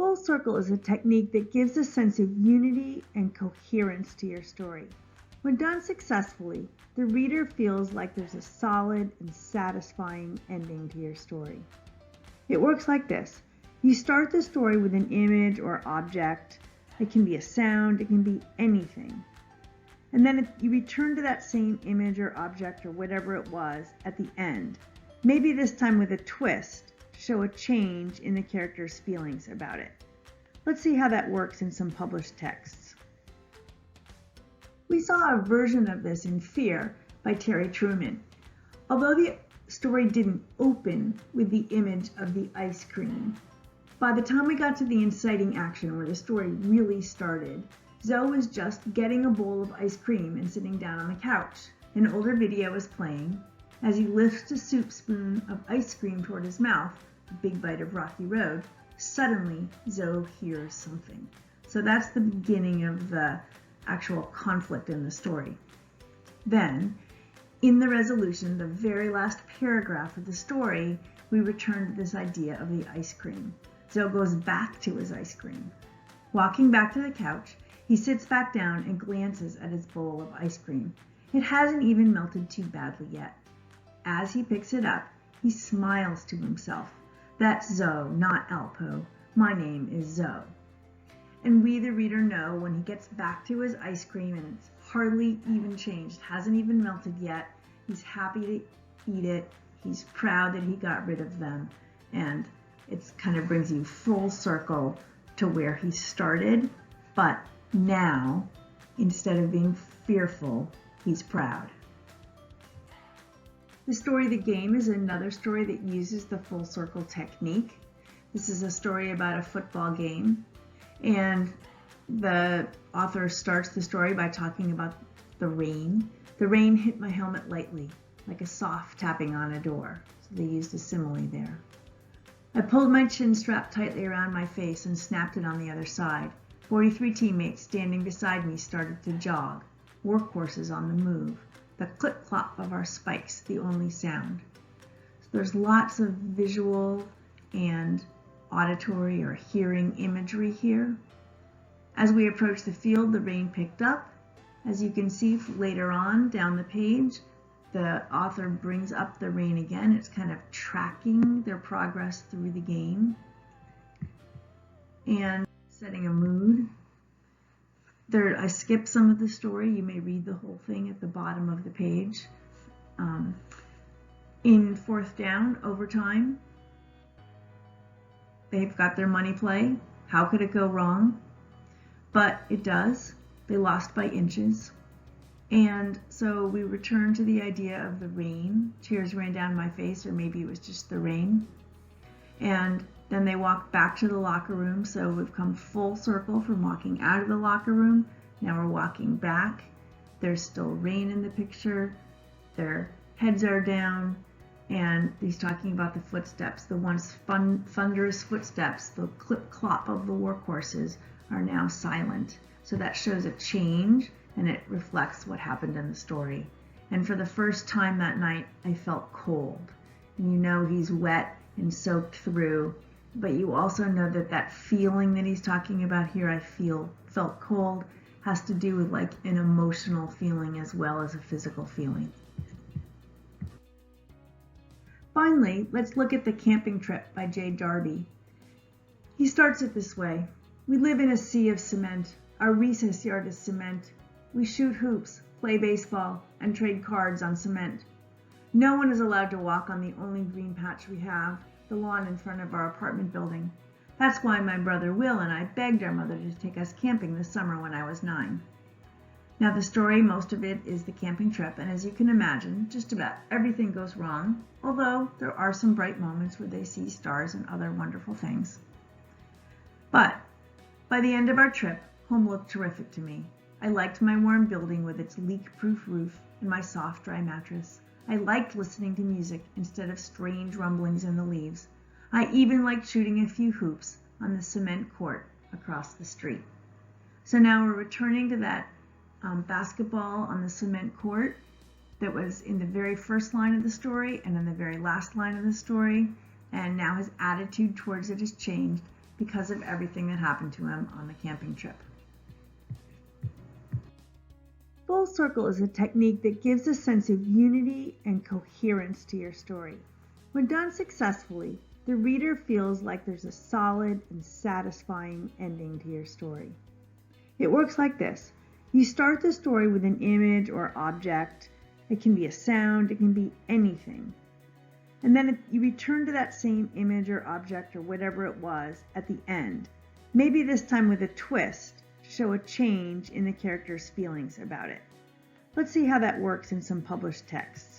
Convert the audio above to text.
Full circle is a technique that gives a sense of unity and coherence to your story. When done successfully, the reader feels like there's a solid and satisfying ending to your story. It works like this. You start the story with an image or object. It can be a sound, it can be anything. And then you return to that same image or object or whatever it was at the end. Maybe this time with a twist to show a change in the character's feelings about it. Let's see how that works in some published texts. We saw a version of this in Fear by Terry Truman. Although the story didn't open with the image of the ice cream, by the time we got to the inciting action where the story really started, Zoe was just getting a bowl of ice cream and sitting down on the couch. An older video is playing. As he lifts a soup spoon of ice cream toward his mouth, a big bite of Rocky Road, suddenly Zoe hears something. So that's the beginning of the actual conflict in the story. Then, in the resolution, the very last paragraph of the story, we return to this idea of the ice cream. Zoe goes back to his ice cream. Walking back to the couch, he sits back down and glances at his bowl of ice cream. It hasn't even melted too badly yet. As he picks it up, he smiles to himself. That's Zoe, not Alpo. My name is Zoe. And we, the reader, know when he gets back to his ice cream and it's hardly even changed, hasn't even melted yet, he's happy to eat it, he's proud that he got rid of them, and it kind of brings you full circle to where he started, but now, instead of being fearful, he's proud. The story The Game is another story that uses the full circle technique. This is a story about a football game, and the author starts the story by talking about the rain. The rain hit my helmet lightly, like a soft tapping on a door. So they used a simile there. I pulled my chin strap tightly around my face and snapped it on the other side. 43 teammates standing beside me started to jog, workhorses on the move. The clip-clop of our spikes, the only sound. So there's lots of visual and auditory or hearing imagery here. As we approached the field, the rain picked up. As you can see later on down the page, the author brings up the rain again. It's kind of tracking their progress through the game and setting a mood. I skipped some of the story. You may read the whole thing at the bottom of the page. In fourth down, overtime, they've got their money play. How could it go wrong? But it does. They lost by inches. And so we return to the idea of the rain. Tears ran down my face, or maybe it was just the rain. And then they walked back to the locker room. So we've come full circle from walking out of the locker room. Now we're walking back. There's still rain in the picture. Their heads are down. And he's talking about the footsteps. The once thunderous footsteps, the clip-clop of the workhorses are now silent. So that shows a change, and it reflects what happened in the story. And for the first time that night, I felt cold. And you know he's wet and soaked through, but you also know that that feeling that he's talking about here, felt cold, has to do with like an emotional feeling as well as a physical feeling. Finally, let's look at The Camping Trip by Jay Darby. He starts it this way. We live in a sea of cement. Our recess yard is cement. We shoot hoops, play baseball, and trade cards on cement. No one is allowed to walk on the only green patch we have, the lawn in front of our apartment building. That's why my brother Will and I begged our mother to take us camping this summer when I was 9. Now the story, most of it is the camping trip, and as you can imagine, just about everything goes wrong, although there are some bright moments where they see stars and other wonderful things. But by the end of our trip, home looked terrific to me. I liked my warm building with its leak-proof roof and my soft, dry mattress. I liked listening to music instead of strange rumblings in the leaves. I even liked shooting a few hoops on the cement court across the street. So now we're returning to that basketball on the cement court that was in the very first line of the story and in the very last line of the story, and now his attitude towards it has changed because of everything that happened to him on the camping trip. Full circle is a technique that gives a sense of unity and coherence to your story. When done successfully, the reader feels like there's a solid and satisfying ending to your story. It works like this. You start the story with an image or object. It can be a sound, it can be anything. And then you return to that same image or object or whatever it was at the end. Maybe this time with a twist to show a change in the character's feelings about it. Let's see how that works in some published texts.